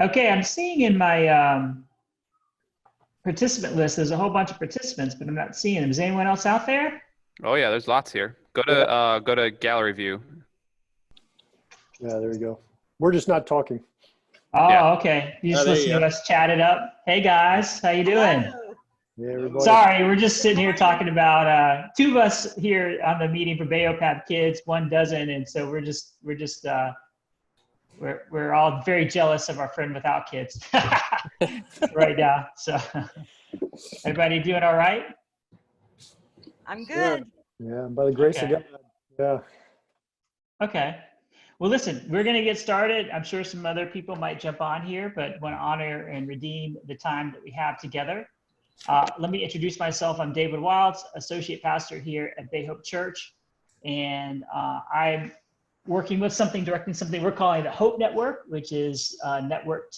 Okay, I'm seeing in my participant list, there's a whole bunch of participants, but I'm not seeing them. Is anyone else out there? Oh yeah, there's lots here. Yeah, Go to gallery view. yeah, there you go. We're just not talking. Yeah. Oh, okay. You just There you listening to go. us chat it up. Hey guys, how you doing? Hello. Yeah, everybody. Sorry, we're just sitting Good here morning. talking about two of us here on the meeting for Bayop have kids, one doesn't, and so we're all very jealous of our friend without kids right now. So everybody doing all right? I'm Sure. good. Yeah, by the grace Okay. of God. Yeah. Okay. Well, listen, we're going to get started. I'm sure some other people might jump on here, but want to honor and redeem the time that we have together. Let me introduce myself. I'm David Wilds, Associate Pastor here at Bay Hope Church. And I'm working with directing something we're calling the Hope Network, which is a network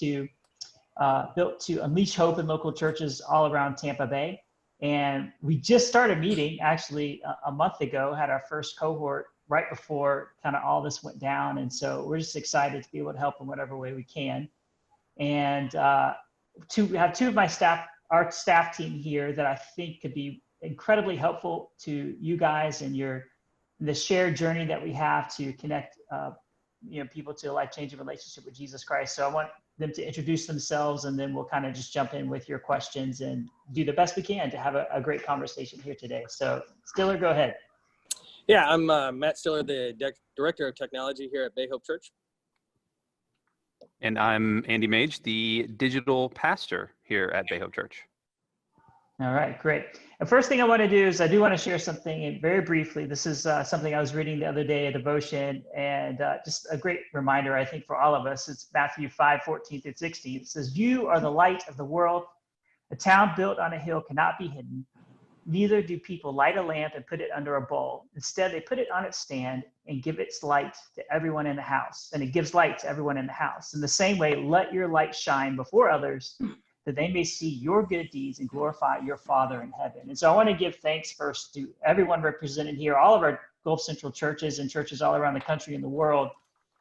built to unleash hope in local churches all around Tampa Bay. And we just started meeting actually a month ago, had our first cohort right before kind of all this went down. And so we're just excited to be able to help in whatever way we can. And we have two of our staff team here that I think could be incredibly helpful to you guys and the shared journey that we have to connect people to a life-changing relationship with Jesus Christ. So I want them to introduce themselves, and then we'll kind of just jump in with your questions and do the best we can to have a great conversation here today. So Stiller, go ahead. Yeah, I'm Matt Stiller, the Director of Technology here at Bay Hope Church. And I'm Andy Mage, the digital pastor here at Bay Hope Church. All right, great. The first thing I want to do is I do want to share something, and very briefly. This is something I was reading the other day, a devotion, and just a great reminder, I think, for all of us. It's Matthew 5:14-16. It says, "You are the light of the world. A town built on a hill cannot be hidden. Neither do people light a lamp and put it under a bowl. Instead, they put it on its stand and give its light to everyone in the house." And it gives light to everyone in the house. In the same way, let your light shine before others, that they may see your good deeds and glorify your Father in heaven. And so I want to give thanks first to everyone represented here, all of our Gulf Central churches and churches all around the country and the world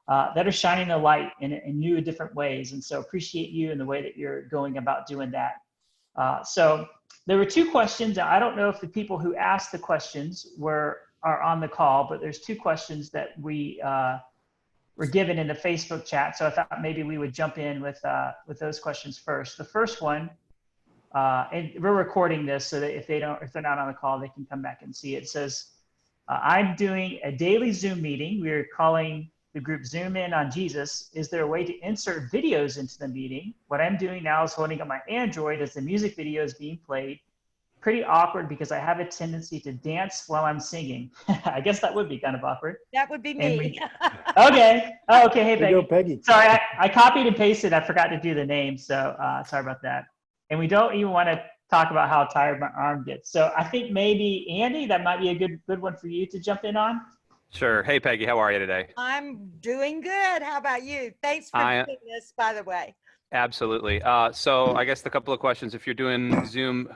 that are shining the light in new and different ways. And so appreciate you and the way that you're going about doing that. So there were two questions. I don't know if the people who asked the questions are on the call, but there's two questions that we were given in the Facebook chat. So I thought maybe we would jump in with those questions first. The first one, and we're recording this so that if they're not on the call, they can come back and see it. It says, "I'm doing a daily Zoom meeting. We're calling the group Zoom In on Jesus. Is there a way to insert videos into the meeting? What I'm doing now is holding up my Android as the music video is being played. Pretty awkward because I have a tendency to dance while I'm singing." I guess that would be kind of awkward. That would be me. Okay. Oh, okay. Hey, There you go, Peggy. Peggy. Sorry, I copied and pasted. I forgot to do the name, so sorry about that. And we don't even want to talk about how tired my arm gets. So I think maybe Andy, that might be a good one for you to jump in on. Sure. Hey, Peggy, how are you today? I'm doing good. How about you? Thanks for doing this, by the way. Absolutely. So I guess the couple of questions, if you're doing Zoom,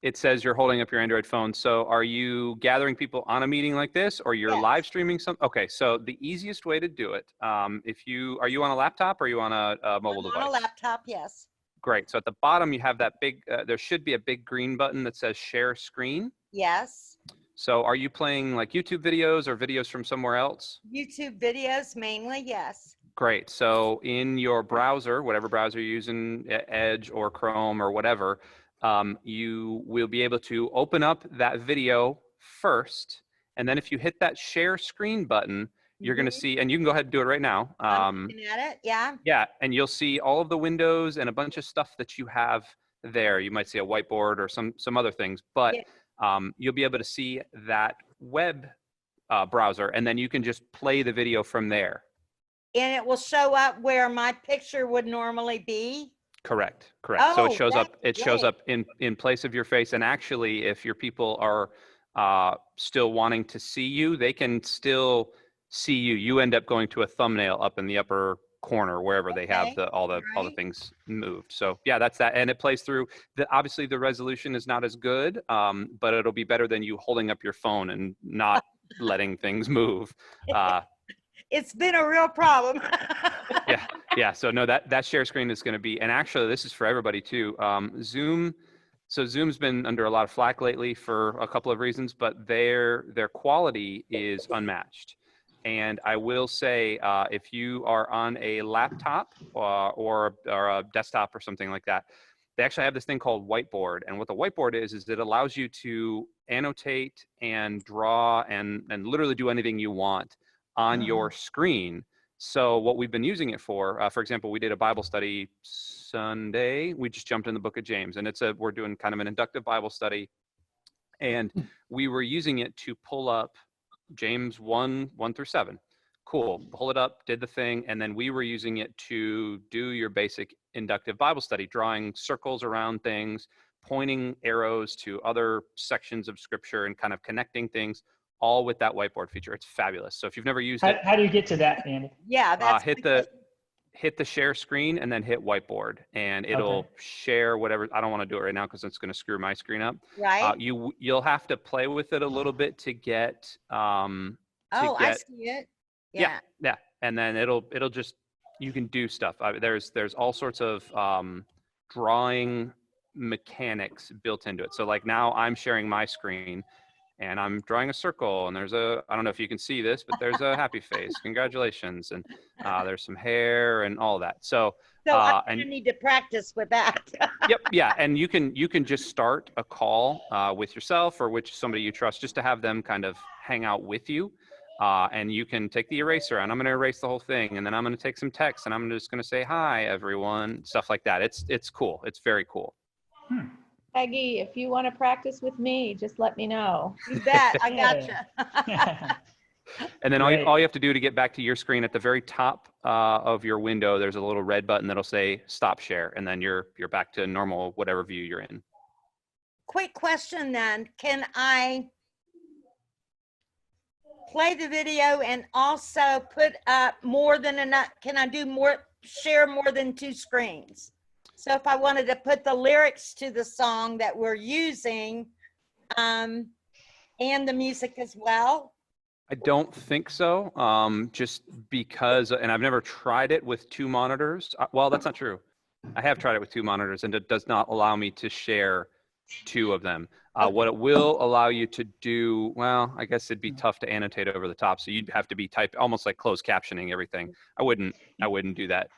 it says you're holding up your Android phone. So are you gathering people on a meeting like this, or you're Yes. live streaming something? Okay. So the easiest way to do it, are you on a laptop or are you on a mobile device? On a laptop, yes. Great. So at the bottom, you have that big, there should be a big green button that says share screen. Yes. So are you playing like YouTube videos or videos from somewhere else? YouTube videos mainly, yes. Great. So in your browser, whatever browser you're using, Edge or Chrome or whatever, you will be able to open up that video first. And then if you hit that share screen button, you're going to see, and you can go ahead and do it right now. I'm looking at it, yeah. Yeah, and you'll see all of the windows and a bunch of stuff that you have there. You might see a whiteboard or some other things, but you'll be able to see that web browser, and then you can just play the video from there. And it will show up where my picture would normally be. Correct. So it Oh, shows up. It that's shows great. up in place of your face. And actually, if your people are still wanting to see you, they can still see you. You end up going to a thumbnail up in the upper corner wherever they have Okay, all the right. things moved. So yeah, that's that. And it plays through. Obviously, the resolution is not as good, but it'll be better than you holding up your phone and not letting things move. It's been a real problem. Yeah. Yeah, so no, that share screen is going to be, and actually this is for everybody too. Zoom, so Zoom's been under a lot of flack lately for a couple of reasons, but their quality is unmatched. And I will say, if you are on a laptop or a desktop or something like that, they actually have this thing called Whiteboard. And what the Whiteboard is it allows you to annotate and draw and literally do anything you want on your screen. So what we've been using it for example, we did a Bible study Sunday. We just jumped in the book of James, and we're doing kind of an inductive Bible study. And we were using it to pull up James 1:1-7. Cool, pull it up, did the thing, and then we were using it to do your basic inductive Bible study, drawing circles around things, pointing arrows to other sections of scripture and kind of connecting things, all with that whiteboard feature. It's fabulous. So if you've never used it, How do you get to that, Andy? Yeah, that's hit the share screen and then hit whiteboard, and it'll Okay. share whatever. I don't want to do it right now because it's going to screw my screen up. right. You'll have to play with it a little bit to get Oh, I see it. yeah. And then it'll just, you can do stuff. There's all sorts of drawing mechanics built into it. So like now I'm sharing my screen and I'm drawing a circle, and I don't know if you can see this, but there's a happy face. Congratulations. And there's some hair and all that. So I'm and gonna need to practice with that. yep, yeah, and you can just start a call with yourself or with somebody you trust, just to have them kind of hang out with you, and you can take the eraser and I'm going to erase the whole thing, and then I'm going to take some text and I'm just going to say hi everyone, stuff like that. It's cool. It's very cool. Peggy, if you want to practice with me, just let me know. You bet. I gotcha. And then Great. all you have to do to get back to your screen, at the very top of your window, there's a little red button that'll say stop share, and then you're back to normal whatever view you're in. Quick question then. Can I play the video and also put up more than enough? Can I share more than 2 screens? So if I wanted to put the lyrics to the song that we're using, and the music as well? I don't think so, just because, and I've never tried it with 2 monitors. Well, that's not true. I have tried it with 2 monitors, and it does not allow me to share 2 of them. What it will allow you to do, well, I guess it'd be tough to annotate over the top, so you'd have to be almost like closed captioning everything. I wouldn't do that.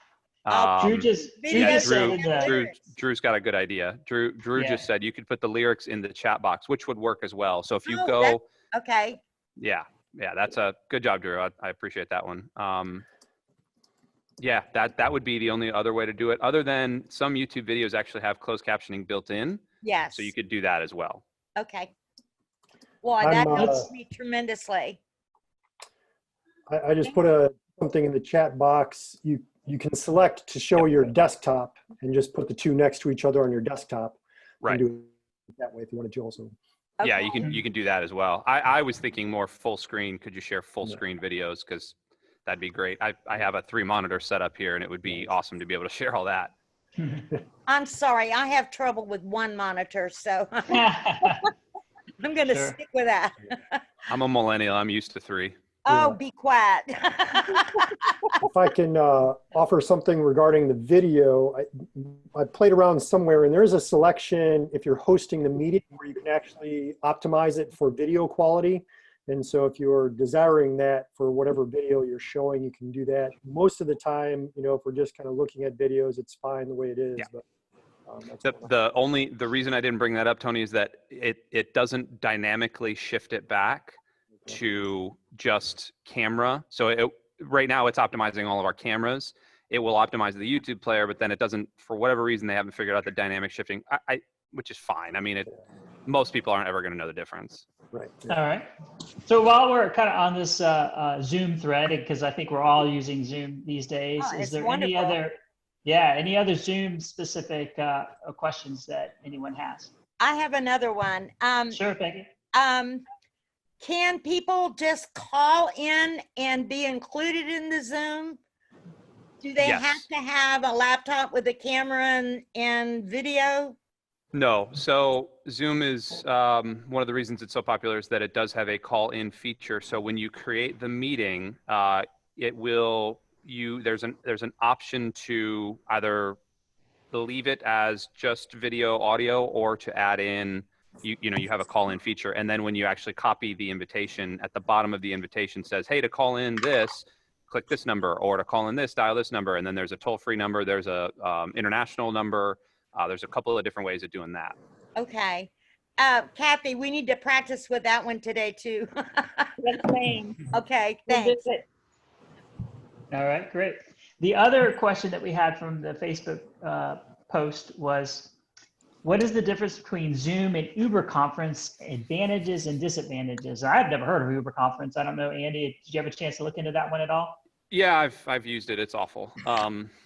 Drew just Video said in the- Drew's got a good idea. Drew Yeah. just said you could put the lyrics in the chat box, which would work as well. So if you Oh, go, Okay. yeah, that's a good job, Drew. I appreciate that one. Yeah, that would be the only other way to do it, other than some YouTube videos actually have closed captioning built in. Yes. So you could do that as well. Okay. Well, I'm, that helps me tremendously. I just put something in the chat box. You can select to show your desktop and just put the 2 next to each other on your desktop. Right. And do it that way if you want to also. Yeah, Okay. you can do that as well. I was thinking more full screen. Could you share full screen videos? Because that'd be great. I have a 3 monitor setup here, and it would be awesome to be able to share all that. I'm sorry, I have trouble with 1 monitor, so I'm going to Sure. stick with that. I'm a millennial. I'm used to 3. Oh, be quiet. If I can offer something regarding the video, I played around somewhere, and there's a selection if you're hosting the meeting where you can actually optimize it for video quality. And so if you're desiring that for whatever video you're showing, you can do that. Most of the time, if we're just kind of looking at videos, it's fine the way it is. Yeah. But that's The reason I didn't bring that up, Tony, is that it doesn't dynamically shift it back to just camera. So right now it's optimizing all of our cameras. It will optimize the YouTube player, but then it doesn't, for whatever reason, they haven't figured out the dynamic shifting, which is fine. I mean, most people aren't ever going to know the difference. right. All right. So while we're kind of on this Zoom thread, because I think we're all using Zoom these days, Oh, is it's there wonderful. any other Zoom specific questions that anyone has? I have another one. Sure, Peggy. Can people just call in and be included in the Zoom? Do they Yes. have to have a laptop with a camera and video? No. So Zoom is one of the reasons it's so popular is that it does have a call-in feature. So when you create the meeting, it will there's an option to either leave it as just video audio or to add in, you have a call in feature. And then when you actually copy the invitation, at the bottom of the invitation says, hey, to call in this, click this number, or to call in this, dial this number. And then there's a toll-free number. There's a international number. There's a couple of different ways of doing that. Okay. Kathy, we need to practice with that one today too. Yes, ma'am. Okay, We'll do thanks. it. All right, great. The other question that we had from the Facebook post was, what is the difference between Zoom and Uber Conference, advantages and disadvantages? I've never heard of Uber Conference. I don't know, Andy, did you have a chance to look into that one at all? Yeah, I've used it. It's awful.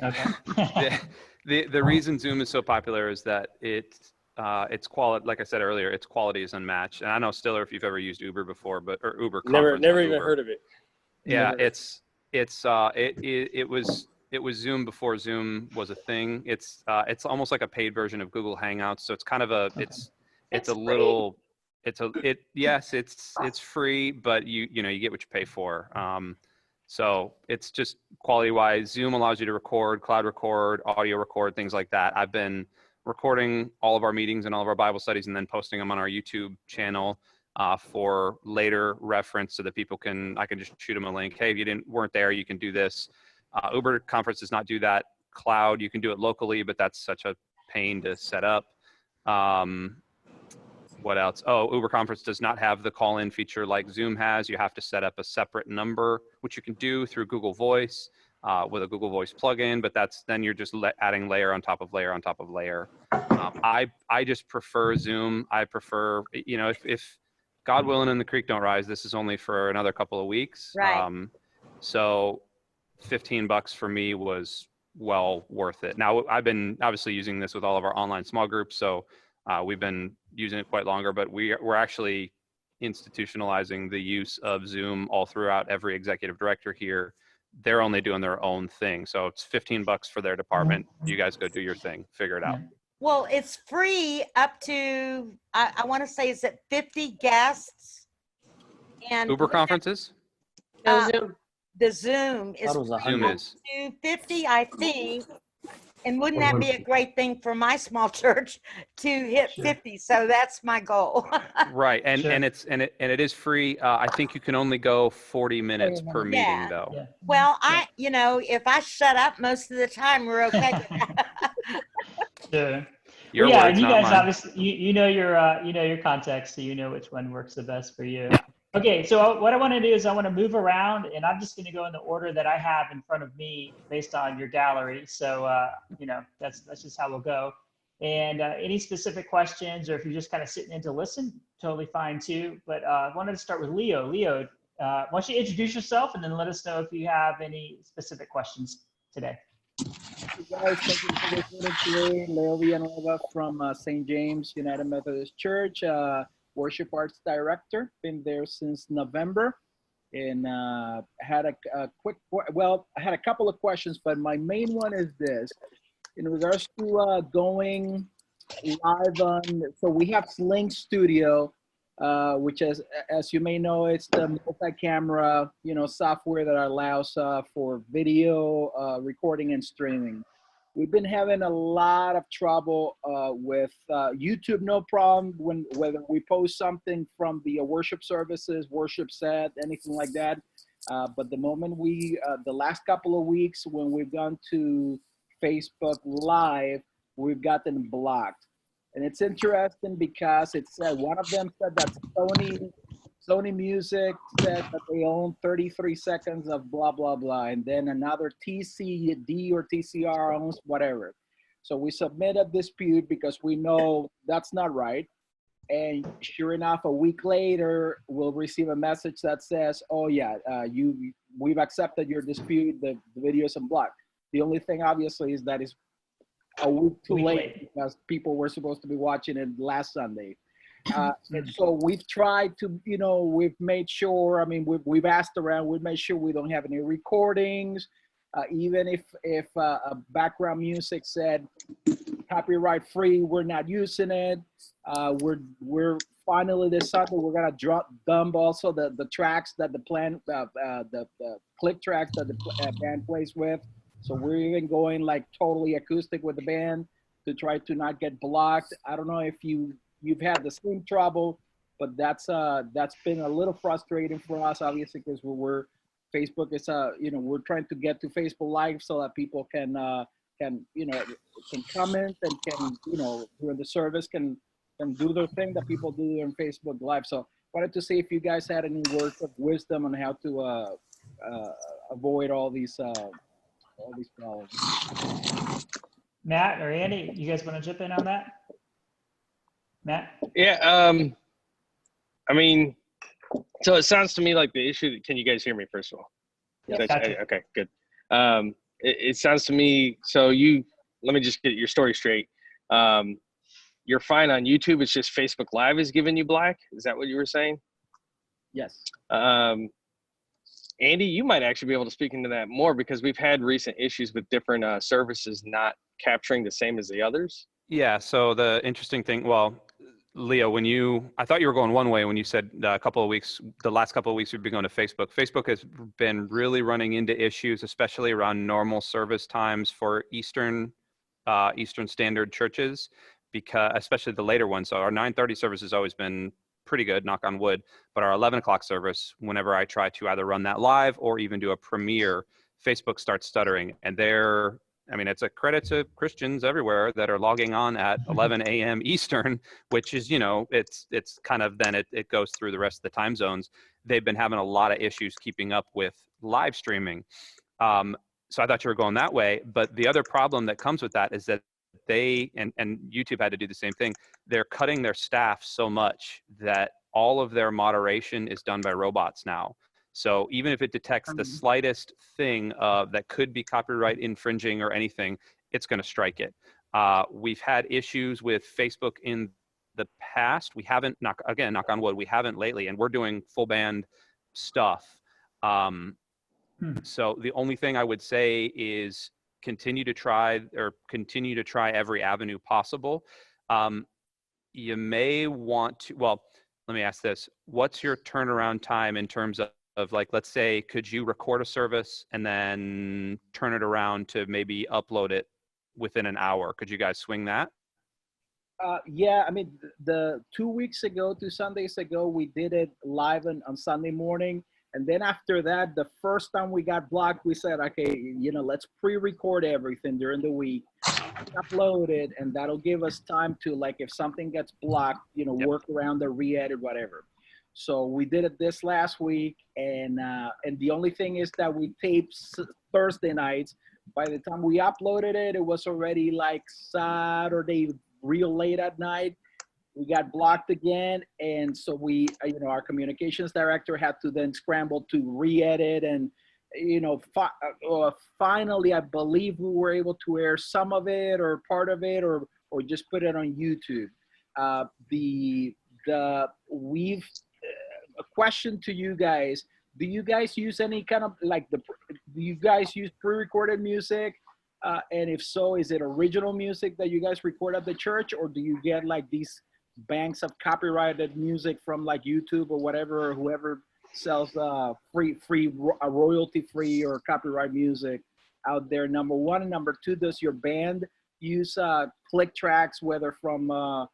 Okay. The reason Zoom is so popular is that it's quality. Like I said earlier, its quality is unmatched. And I know, Stiller, if you've ever used Uber before, or Uber Conference, Never not even Uber. heard of it. Yeah, Never. it was Zoom before Zoom was a thing. It's almost like a paid version of Google Hangouts. So it's kind of it's a little, yes, it's free, but you get what you pay for. So it's just quality wise. Zoom allows you to record, cloud record, audio record, things like that. I've been recording all of our meetings and all of our Bible studies and then posting them on our YouTube channel for later reference so that I can just shoot them a link. Hey, if you weren't there, you can do this. Uber Conference does not do that. Cloud, you can do it locally, but that's such a pain to set up. What else? Oh, Uber Conference does not have the call-in feature like Zoom has. You have to set up a separate number, which you can do through Google Voice with a Google Voice plugin, but then you're just adding layer on top of layer on top of layer. I just prefer Zoom. I prefer, if God willing and the creek don't rise, this is only for another couple of weeks. Right. So $15 for me was well worth it. Now, I've been obviously using this with all of our online small groups, so we've been using it quite longer, but we're actually institutionalizing the use of Zoom all throughout every executive director here. They're only doing their own thing. So it's $15 for their department. You guys go do your thing, figure it out. Well, it's free up to, I want to say, is it 50 guests? And Uber conferences? the Zoom is That was free Zoom up is. to 50, I think. And wouldn't that be a great thing for my small church to hit 50? So that's my goal. Right. And Sure. and it is free. I think you can only go 40 minutes per meeting Yeah. though. Yeah. Well, if I shut up most of the time, we're okay with that. Sure. Your Well, yeah, words, and you not guys mine. obviously you know your context, so you know which one works the best for you. Okay, so what I want to do is I want to move around, and I'm just going to go in the order that I have in front of me based on your gallery. So that's just how we'll go. And any specific questions, or if you're just kind of sitting in to listen, totally fine too. But I wanted to start with Leo. Leo, why don't you introduce yourself and then let us know if you have any specific questions today. Hey guys, thank you for this meeting today. Leo Villanueva from St. James United Methodist Church, Worship Arts Director. Been there since November, and had a quick, I had a couple of questions, but my main one is this. In regards to going live on, so we have Sling Studio, which is, as you may know, it's the multi-camera, software that allows for video recording and streaming. We've been having a lot of trouble with YouTube, no problem, whether we post something from the worship services, worship set, anything like that. But the moment the last couple of weeks when we've gone to Facebook Live, we've gotten blocked. And it's interesting because it said, one of them said that Sony Music said that they own 33 seconds of blah, blah, blah. And then another TCD or TCR owns whatever. So we submit a dispute because we know that's not right. And sure enough, a week later, we'll receive a message that says, oh yeah, we've accepted your dispute, the video is unblocked. The only thing obviously is that it's a week too late because people were supposed to be watching it last Sunday. And so we've tried to, we've made sure, we've asked around, we've made sure we don't have any recordings. Even if background music said copyright free, we're not using it. We're finally this Sunday we're gonna dump also the tracks that the click tracks that the band plays with. So we're even going like totally acoustic with the band to try to not get blocked. I don't know if you've had the same trouble, but that's been a little frustrating for us, obviously, because Facebook is we're trying to get to Facebook Live so that people can comment and can during the service can do their thing that people do on Facebook Live. So wanted to see if you guys had any words of wisdom on how to avoid all these problems. Matt or Andy, you guys want to jump in on that? Matt? Yeah. I mean, so it sounds to me like the issue. Can you guys hear me first of all? Yeah, gotcha. Okay, good. It sounds to me. So let me just get your story straight. You're fine on YouTube. It's just Facebook Live is giving you black. Is that what you were saying? Yes. Andy, you might actually be able to speak into that more because we've had recent issues with different services not capturing the same as the others. Yeah. So the interesting thing, well, Leo, I thought you were going one way when you said the last couple of weeks we've been going to Facebook. Facebook has been really running into issues, especially around normal service times for Eastern Standard churches, because especially the later ones. So our 9:30 service has always been pretty good, knock on wood, but our 11 o'clock service, whenever I try to either run that live or even do a premiere, Facebook starts stuttering. And it's a credit to Christians everywhere that are logging on at 11 a.m. Eastern, which is, it's kind of, then it goes through the rest of the time zones. They've been having a lot of issues keeping up with live streaming. So I thought you were going that way. But the other problem that comes with that is that they, and YouTube had to do the same thing, they're cutting their staff so much that all of their moderation is done by robots now. So even if it detects the slightest thing that could be copyright infringing or anything, it's going to strike it. We've had issues with Facebook in the past. We haven't, knock on wood, we haven't lately, and we're doing full band stuff. So the only thing I would say is continue to try every avenue possible. You may want to, well, let me ask this. What's your turnaround time in terms of like, let's say, could you record a service and then turn it around to maybe upload it within an hour? Could you guys swing that? Yeah, I mean, the 2 weeks ago, 2 Sundays ago, we did it live on Sunday morning. And then after that, the first time we got blocked, we said, okay, let's pre-record everything during the week, upload it, and that'll give us time to, like, if something gets blocked, work around the re-edit, whatever. So we did it this last week, and the only thing is that we taped Thursday nights. By the time we uploaded it, it was already like Saturday, real late at night. We got blocked again, and so we, our communications director had to then scramble to re-edit, and finally, I believe we were able to air some of it or part of it, or just put it on YouTube. A question to you guys: do you guys use any kind of do you guys use pre-recorded music? And if so, is it original music that you guys record at the church, or do you get like these banks of copyrighted music from like YouTube or whatever, or whoever sells royalty-free or copyright music out there? Number one. And number two, does your band use click tracks, whether from that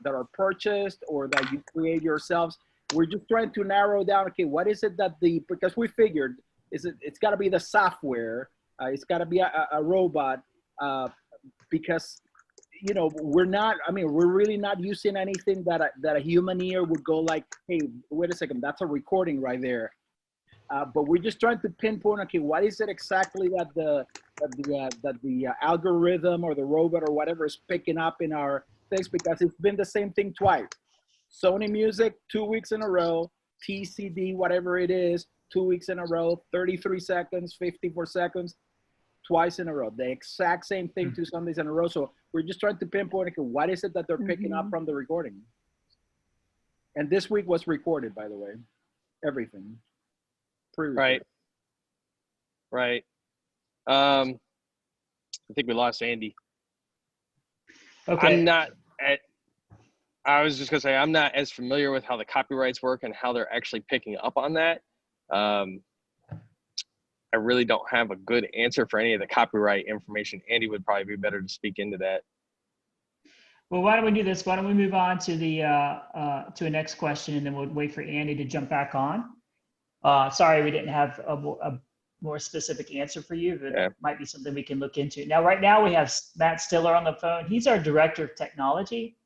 are purchased or that you create yourselves? We're just trying to narrow down, okay, what is it that because we figured it's got to be the software, it's got to be a robot, because we're really not using anything that a human ear would go like, hey, wait a second, that's a recording right there. But we're just trying to pinpoint, okay, what is it exactly that the algorithm or the robot or whatever is picking up in our things, because it's been the same thing twice. Sony Music, 2 weeks in a row, TCD, whatever it is, 2 weeks in a row, 33 seconds, 54 seconds, twice in a row. The exact same thing 2 Sundays in a row. So we're just trying to pinpoint, okay, what is it that they're picking up from the recording? And this week was recorded, by the way, everything. Pre-recorded. Right. I think we lost Andy. Okay. I was just gonna say, I'm not as familiar with how the copyrights work and how they're actually picking up on that. I really don't have a good answer for any of the copyright information. Andy would probably be better to speak into that. Well, why don't we do this? Why don't we move on to the to a next question, and then we'll wait for Andy to jump back on. Sorry, we didn't have a more specific answer for you, but Yeah. it might be something we can look into. Now, right now we have Matt Stiller on the phone. He's our director of technology,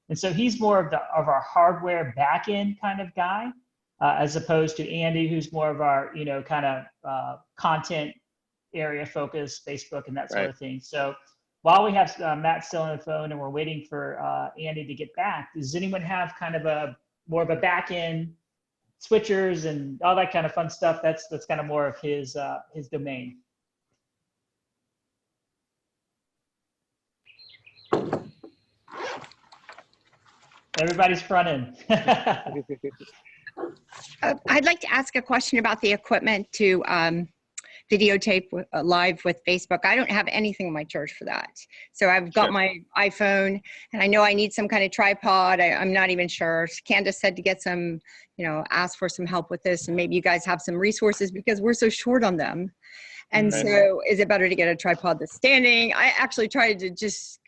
and so he's more of our hardware back-end kind of guy, as opposed to Andy, who's more of our kind of content area focus, Facebook and that sort Right. of thing. So while we have Matt still on the phone and we're waiting for Andy to get back, does anyone have kind of more of a back-end switchers and all that kind of fun stuff? That's kind of more of his domain. Everybody's fronting. I'd like to ask a question about the equipment to videotape live with Facebook. I don't have anything in my church for that. So I've got Sure. my iPhone, and I know I need some kind of tripod. I'm not even sure. Candace said to get some, ask for some help with this, and maybe you guys have some resources because we're so short on them. And Right. so is it better to get a tripod that's standing? I actually tried to just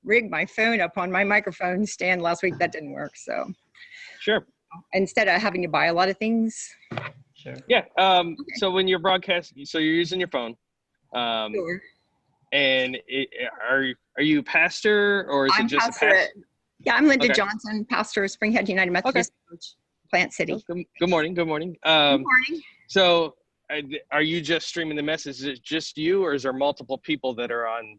rig my phone up on my microphone stand last week. That didn't work. So Sure. instead of having to buy a lot of things. Sure. Yeah. So when you're broadcasting, so you're using your phone, Sure. and are you pastor or is I'm it just pastor a pastor? Yeah, I'm Linda Okay. Johnson, pastor of Springhead United Methodist Church, Plant City. Good morning. Good morning. Good morning. So are you just streaming the message? Is it just you, or is there multiple people that are on?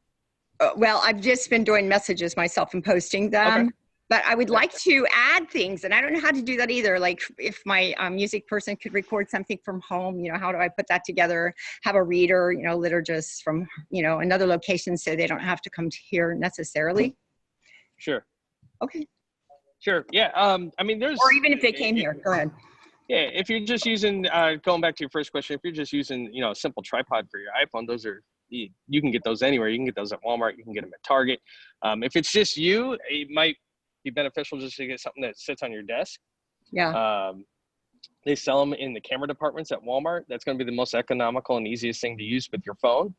Well, I've just been doing messages myself and posting them. Okay. But I would like to add things, and I don't know how to do that either. Like if my music person could record something from home, how do I put that together? Have a reader, liturgists from, another location so they don't have to come here necessarily. Sure. Okay. Sure. Yeah. I mean, there's. Or even if they came here. Go ahead. Yeah. If you're just using, going back to your first question, if you're just using, a simple tripod for your iPhone, those are, you can get those anywhere. You can get those at Walmart. You can get them at Target. If it's just you, it might be beneficial just to get something that sits on your desk. Yeah. They sell them in the camera departments at Walmart. That's going to be the most economical and easiest thing to use with your phone.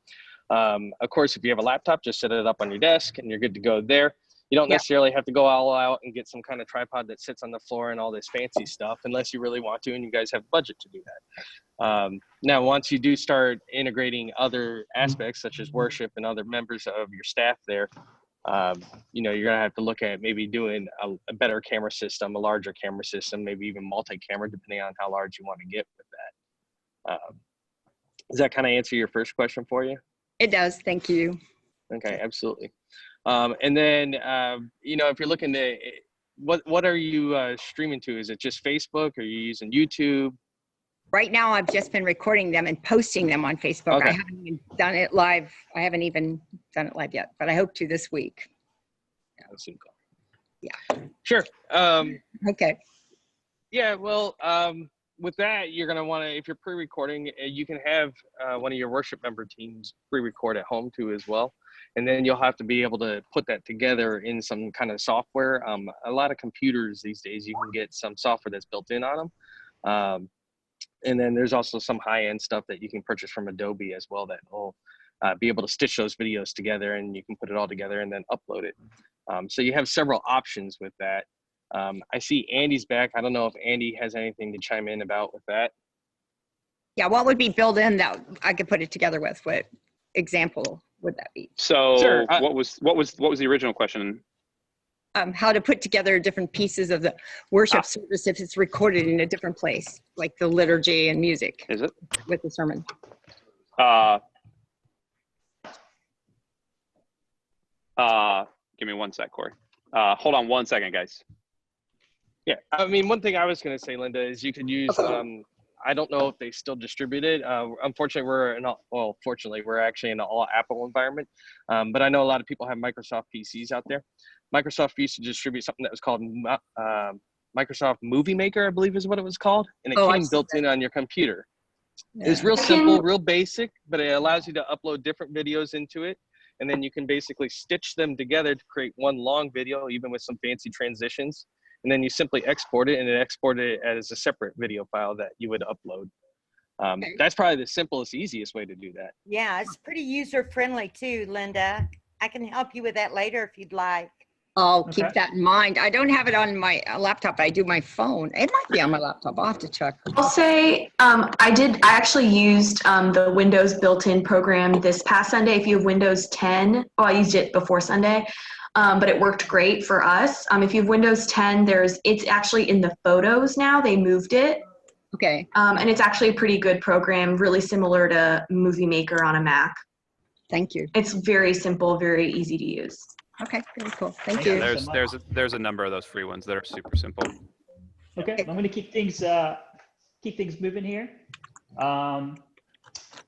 Of course, if you have a laptop, just set it up on your desk and you're good to go there. You don't necessarily have to go all out and get some kind of tripod that sits on the floor and all this fancy stuff unless you really want to and you guys have budget to do that. Now, once you do start integrating other aspects such as worship and other members of your staff there, you're going to have to look at maybe doing a better camera system, a larger camera system, maybe even multi-camera, depending on how large you want to get with that. Does that kind of answer your first question for you? It does. Thank you. Okay, absolutely. And then, if you're looking to, what are you streaming to? Is it just Facebook? Are you using YouTube? Right now, I've just been recording them and posting them on Facebook. Okay. I haven't even done it live. I haven't even done it live yet, but I hope to this week. Yeah. Sure. Okay. Yeah, well, with that, you're going to want to, if you're pre-recording, you can have one of your worship member teams pre-record at home too as well. And then you'll have to be able to put that together in some kind of software. A lot of computers these days, you can get some software that's built in on them. And then there's also some high-end stuff that you can purchase from Adobe as well that will be able to stitch those videos together, and you can put it all together and then upload it. So you have several options with that. I see Andy's back. I don't know if Andy has anything to chime in about with that. Yeah, what would be built in that I could put it together with? What example would that be? So Sure. what was the original question? How to put together different pieces of the worship service if it's recorded in a different place, like the liturgy and music Is it? with the sermon. Give me one sec, Corey. Hold on one second, guys. Yeah, I mean, one thing I was going to say, Linda, is you could use, I don't know if they still distribute it. Unfortunately, fortunately, we're actually in an all Apple environment. But I know a lot of people have Microsoft PCs out there. Microsoft used to distribute something that was called Microsoft Movie Maker, I believe is what it was called. And it came built in on your computer. Yeah. It's real simple, real basic, but it allows you to upload different videos into it. and then you can basically stitch them together to create one long video, even with some fancy transitions. And then you simply export it, and then export it as a separate video file that you would upload. That's probably the simplest, easiest way to do that. Yeah, it's pretty user friendly too, Linda. I can help you with that later if you'd like. I'll Okay. keep that in mind. I don't have it on my laptop. I do my phone. It might be on my laptop. I'll have to check. I'll say I actually used the Windows built-in program this past Sunday. If you have Windows 10, well, I used it before Sunday, but it worked great for us. If you have Windows 10, it's actually in the photos now. They moved it. Okay. And it's actually a pretty good program, really similar to Movie Maker on a Mac. Thank you. It's very simple, very easy to use. Okay, very cool. Thank Yeah, you. There's a number of those free ones that are super simple. Okay, I'm going to keep things moving here.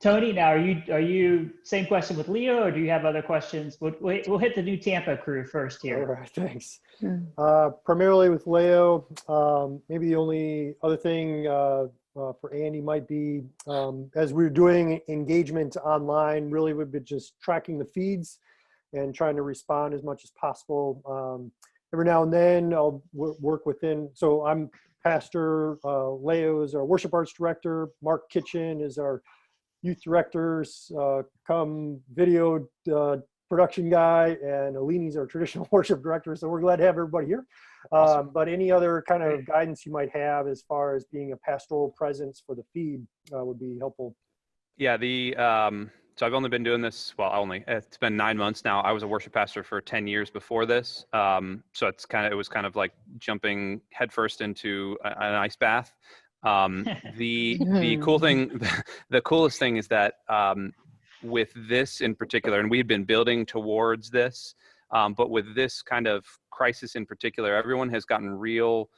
Tony, now are you same question with Leo, or do you have other questions? We'll hit the new Tampa crew first All here. right, thanks. Primarily with Leo, maybe the only other thing for Andy might be, as we're doing engagement online, really we've been just tracking the feeds and trying to respond as much as possible. Every now and then I'll work within, so I'm Pastor, Leo is our worship arts director, Mark Kitchen is our youth directors, come video production guy, and Alini's our traditional worship director. So we're glad to have everybody here. Awesome. But any other kind of guidance you might have as far as being a pastoral presence for the feed would be helpful. Yeah, so I've only been doing this, it's been 9 months now. I was a worship pastor for 10 years before this. So it was kind of like jumping headfirst into an ice bath. The cool thing, the coolest thing is that with this in particular, and we've been building towards this, but with this kind of crisis in particular, everyone has gotten real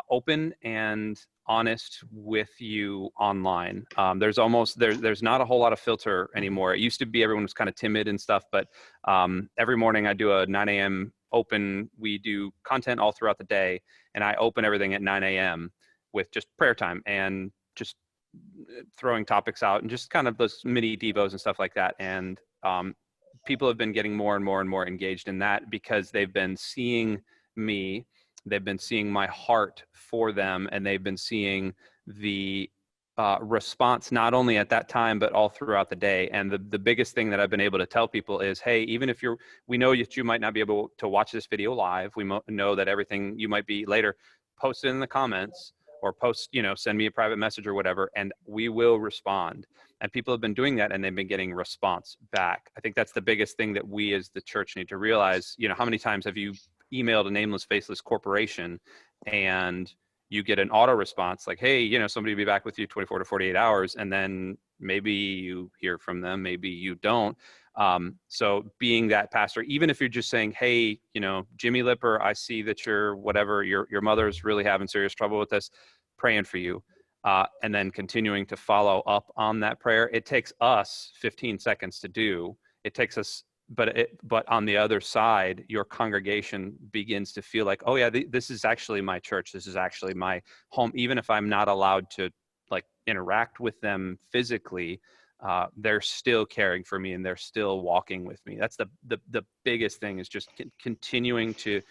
open and honest with you online. There's not a whole lot of filter anymore. It used to be everyone was kind of timid and stuff, but every morning I do a 9 a.m. open. We do content all throughout the day, and I open everything at 9 a.m. with just prayer time and just throwing topics out and just kind of those mini devos and stuff like that. And people have been getting more and more and more engaged in that because they've been seeing me. They've been seeing my heart for them, and they've been seeing the response not only at that time, but all throughout the day. And the biggest thing that I've been able to tell people is, hey, even if we know that you might not be able to watch this video live, we know that everything you might be later, post it in the comments or send me a private message or whatever, and we will respond. And people have been doing that, and they've been getting response back. I think that's the biggest thing that we as the church need to realize. How many times have you emailed a nameless, faceless corporation and you get an auto response like, hey, somebody will be back with you 24 to 48 hours. And then maybe you hear from them, maybe you don't. So being that pastor, even if you're just saying, hey, Jimmy Lipper, I see that your mother's really having serious trouble with this, praying for you. And then continuing to follow up on that prayer. It takes us 15 seconds to do. It takes us, but on the other side, your congregation begins to feel like, oh yeah, this is actually my church. This is actually my home. Even if I'm not allowed to interact with them physically, they're still caring for me and they're still walking with me. That's the biggest thing, is just continuing to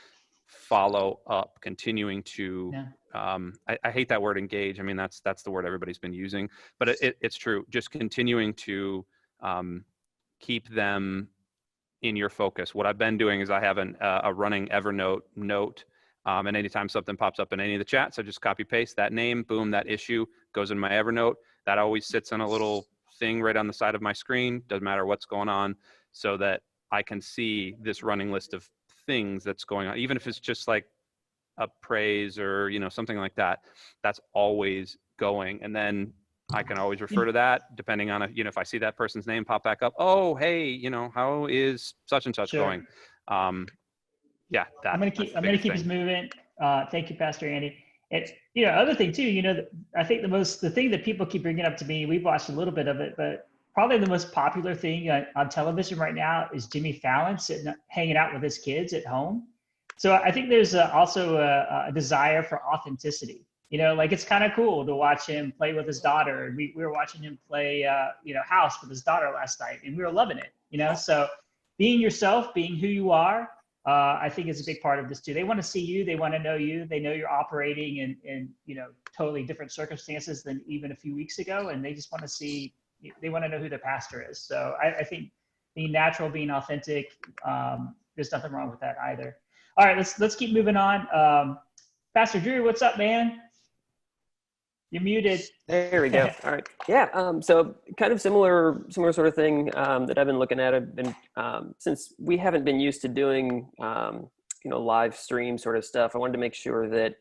follow up, continuing to, I hate that word engage. I mean, that's the word everybody's been using, but it's true. Just continuing to keep them in your focus. What I've been doing is I have a running Evernote note, and anytime something pops up in any of the chats, I just copy paste that name, boom, that issue goes in my Evernote. That always sits on a little thing right on the side of my screen, doesn't matter what's going on, so that I can see this running list of things that's going on, even if it's just like a praise or something like that. That's always going, and then I can always refer to that depending on if I see that person's name pop back up. Oh, hey, how is such and such going? Yeah, I'm gonna keep us moving. Thank you, Pastor Andy. It's other thing too. I think the thing that people keep bringing up to me, we've watched a little bit of it, but probably the most popular thing on television right now is Jimmy Fallon hanging out with his kids at home. So I think there's also a desire for authenticity. It's kind of cool to watch him play with his daughter. We were watching him play, house with his daughter last night, and we were loving it. So being yourself, being who you are, I think is a big part of this too. They want to see you. They want to know you. They know you're operating in totally different circumstances than even a few weeks ago. And they just want to see, they want to know who their pastor is. So I think being natural, being authentic, there's nothing wrong with that either. All right, let's keep moving on. Pastor Drew, what's up, man? You're muted. There we go. All right. Yeah. So kind of similar sort of thing that I've been looking at. I've been since we haven't been used to doing live stream sort of stuff. I wanted to make sure that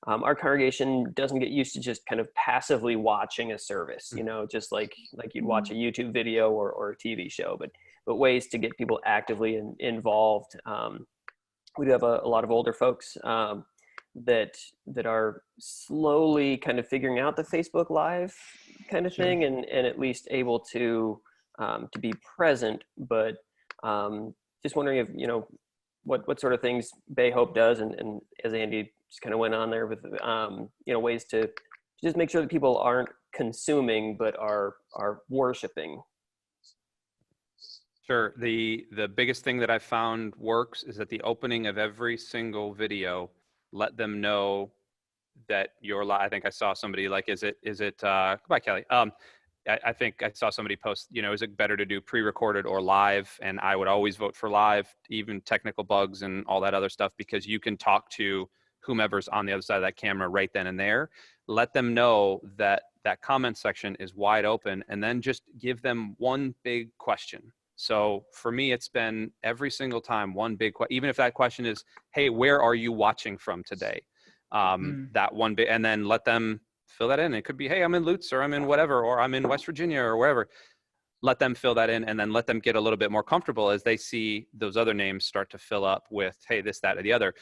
our congregation doesn't get used to just kind of passively watching a service. Just like you'd watch a YouTube video or a TV show, but ways to get people actively involved. We do have a lot of older folks that are slowly kind of figuring out the Facebook Live kind of thing, and at least able to be present. But just wondering if what sort of things Bay Hope does, and as Andy just kind of went on there with ways to just make sure that people aren't consuming but are worshiping. Sure. The biggest thing that I found works is at the opening of every single video, let them know that you're live. I think I saw somebody like, is it goodbye, Kelly. I think I saw somebody post, is it better to do pre-recorded or live? And I would always vote for live, even technical bugs and all that other stuff, because you can talk to whomever's on the other side of that camera right then and there. Let them know that that comment section is wide open, and then just give them one big question. So for me, it's been every single time one big question, even if that question is, hey, where are you watching from today? That one big, and then let them fill that in. It could be, hey, I'm in Lutz, or I'm in whatever, or I'm in West Virginia, or wherever. Let them fill that in, and then let them get a little bit more comfortable as they see those other names start to fill up with, hey, this, that, or the other.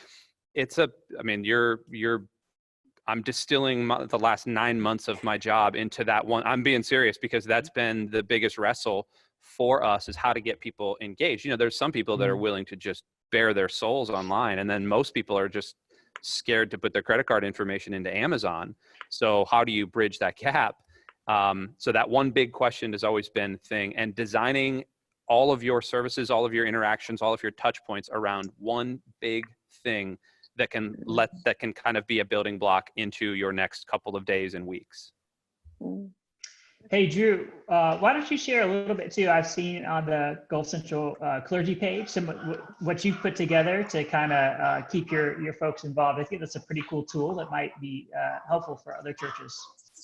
I'm distilling the last 9 months of my job into that one. I'm being serious, because that's been the biggest wrestle for us, is how to get people engaged. There's some people that are willing to just bare their souls online, and then most people are just scared to put their credit card information into Amazon. So how do you bridge that gap? So that one big question has always been thing, and designing all of your services, all of your interactions, all of your touch points around one big thing that can kind of be a building block into your next couple of days and weeks. Hey, Drew, why don't you share a little bit too? I've seen on the Gulf Central clergy page some what you've put together to kind of keep your folks involved. I think that's a pretty cool tool that might be helpful for other churches.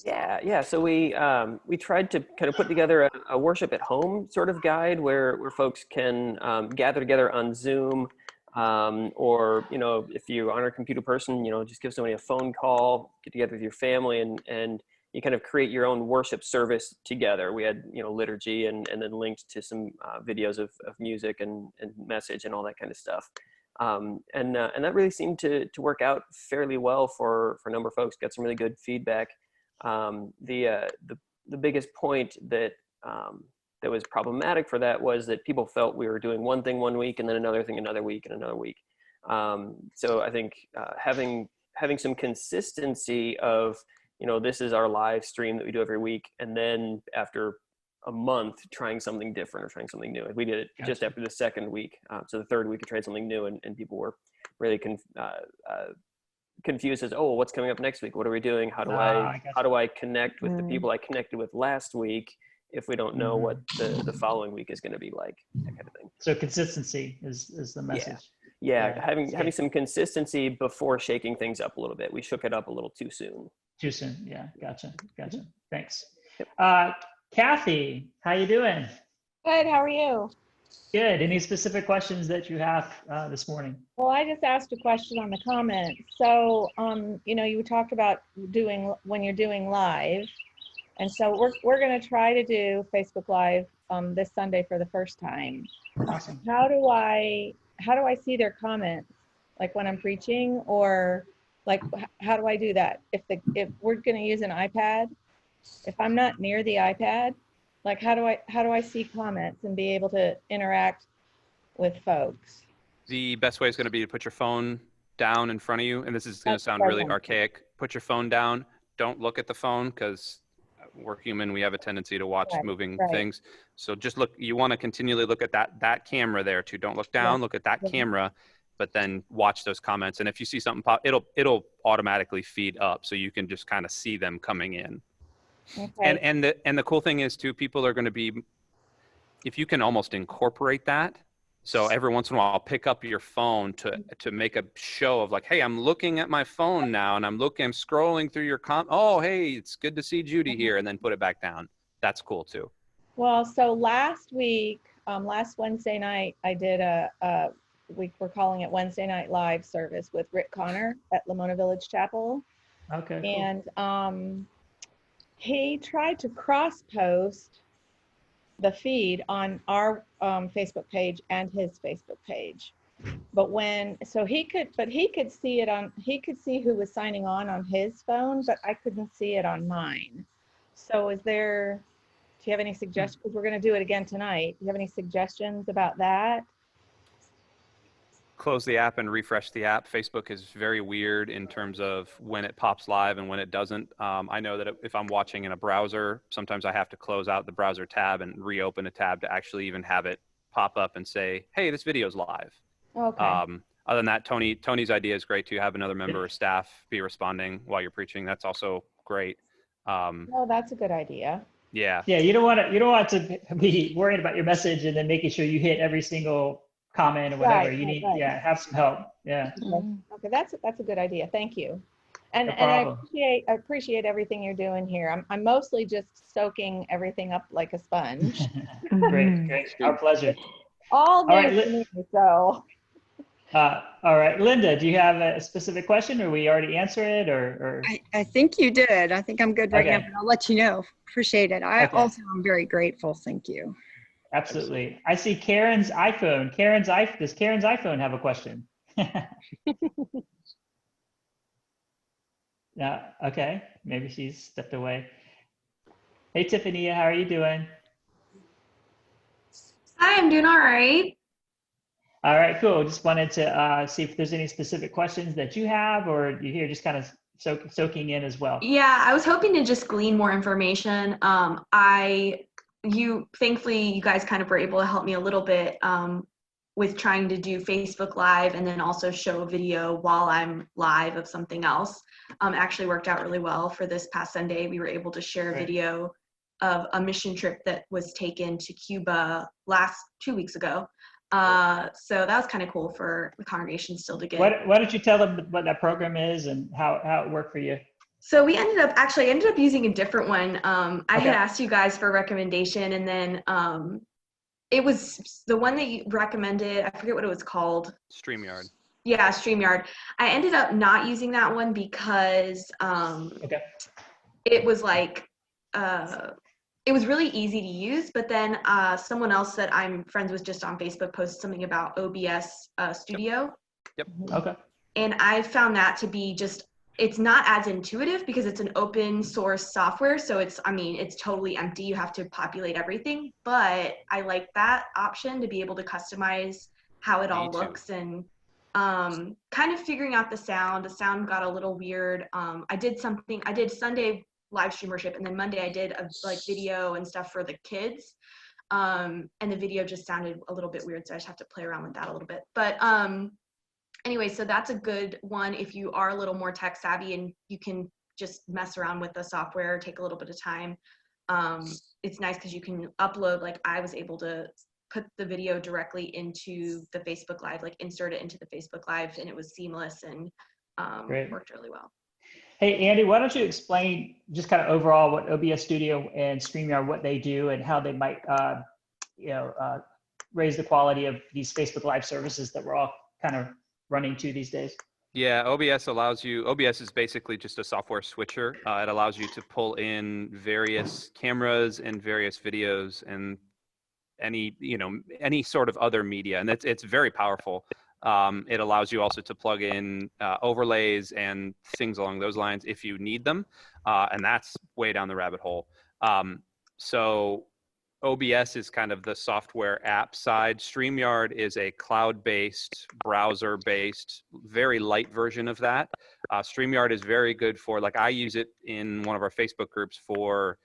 Yeah. So we tried to kind of put together a worship at home sort of guide where folks can gather together on Zoom, or if you aren't a computer person, just give somebody a phone call, get together with your family, and you kind of create your own worship service together. We had, liturgy and then linked to some videos of music and message and all that kind of stuff. And that really seemed to work out fairly well for a number of folks. Got some really good feedback. The biggest point that was problematic for that was that people felt we were doing one thing one week and then another thing another week and another week. So I think having some consistency of, this is our live stream that we do every week, and then after a month trying something different or trying something new. We did it just after the second week. So the third week we tried something new, and people were really confused as, oh, what's coming up next week? What are we doing? How do I connect with the people I connected with last week if we don't know what the following week is going to be like? That kind of thing. So consistency is the message. Yeah. Having some consistency before shaking things up a little bit. We shook it up a little too soon. Too soon. Yeah. Gotcha. Thanks. Kathy, how you doing? Good. How are you? Good. Any specific questions that you have this morning? Well, I just asked a question on the comment. So, you talked about when you're doing live, and so we're going to try to do Facebook Live this Sunday for the first time. Awesome. How do I see their comments, like when I'm preaching, or like how do I do that? If we're going to use an iPad, if I'm not near the iPad, like how do I see comments and be able to interact with folks? The best way is going to be to put your phone down in front of you, and this is going to sound really archaic. Put your phone down. Don't look at the phone, because we're human. We have a tendency to watch Right, moving right. things. So just look, you want to continually look at that camera there too. Don't look down, look at that Yeah. camera, but then watch those comments. And if you see something pop, it'll automatically feed up. So you can just kind of see them coming in. Okay. And the cool thing is too, people are going to be, if you can almost incorporate that. So every once in a while, pick up your phone to make a show of like, hey, I'm looking at my phone now, and I'm scrolling through your oh, hey, it's good to see Judy here, and then put it back down. That's cool too. Well, so last week, last Wednesday night, I did we're calling it Wednesday Night Live service with Rick Connor at Lamona Village Chapel. Okay. Cool. And he tried to cross post the feed on our Facebook page and his Facebook page. But he could see it he could see who was signing on his phone, but I couldn't see it on mine. So do you have any suggestions? Because we're going to do it again tonight. Do you have any suggestions about that? Close the app and refresh the app. Facebook is very weird in terms of when it pops live and when it doesn't. I know that if I'm watching in a browser, sometimes I have to close out the browser tab and reopen a tab to actually even have it pop up and say, hey, this video's live. Okay. Other than that, Tony's idea is great to have another member of staff be responding while you're preaching. That's also great. Oh, that's a good idea. Yeah. Yeah, you don't want to be worried about your message and then making sure you hit every single comment or whatever. You need, have some help. Yeah. Okay, that's a good idea. Thank you. And No I problem. appreciate everything you're doing here. I'm mostly just soaking everything up like a sponge. Great. Our pleasure. All new right, to me, so. All right, Linda, do you have a specific question, or we already answer it, or? I think you did. I think I'm good right now, Okay. but I'll let you know. Appreciate it. I Okay. also am very grateful. Thank you. Absolutely. I see Karen's iPhone. Does Karen's iPhone have a question? Yeah. Okay. Maybe she's stepped away. Hey, Tiffany, how are you doing? Hi, I'm doing all right. All right, cool. Just wanted to see if there's any specific questions that you have, or you're here just kind of soaking in as well. Yeah, I was hoping to just glean more information. Thankfully, you guys kind of were able to help me a little bit with trying to do Facebook Live and then also show a video while I'm live of something else. Actually worked out really well for this past Sunday. We were able to share a video of a mission trip that was taken to Cuba 2 weeks ago. So that was kind of cool for the congregation still to get. Why don't you tell them what that program is and how it worked for you? So I ended up using a different one. I had asked you guys for a recommendation, and then it was the one that you recommended. I forget what it was called. StreamYard. Yeah, StreamYard. I ended up not using that one because it was like it was really easy to use, but then someone else that I'm friends with just on Facebook posted something about OBS Studio. Yep. Okay. And I found that to be it's not as intuitive because it's an open source software. So it's totally empty. You have to populate everything, but I like that option to be able to customize how it all looks and kind of figuring out the sound. The sound got a little weird. I did Sunday live stream worship, and then Monday I did a video and stuff for the kids. And the video just sounded a little bit weird. So I just have to play around with that a little bit, but anyway, so that's a good one if you are a little more tech savvy and you can just mess around with the software, take a little bit of time. It's nice because you can upload, like I was able to put the video directly into the Facebook Live, like insert it into the Facebook Live, and it was seamless and worked really well. Hey, Andy, why don't you explain just kind of overall what OBS Studio and StreamYard, what they do and how they might raise the quality of these Facebook Live services that we're all kind of running to these days? Yeah, OBS is basically just a software switcher. It allows you to pull in various cameras and various videos and any sort of other media. And it's very powerful. It allows you also to plug in overlays and things along those lines if you need them. And that's way down the rabbit hole. So OBS is kind of the software app side. StreamYard is a cloud-based, browser-based, very light version of that. StreamYard is very good for, like I use it in one of our Facebook groups for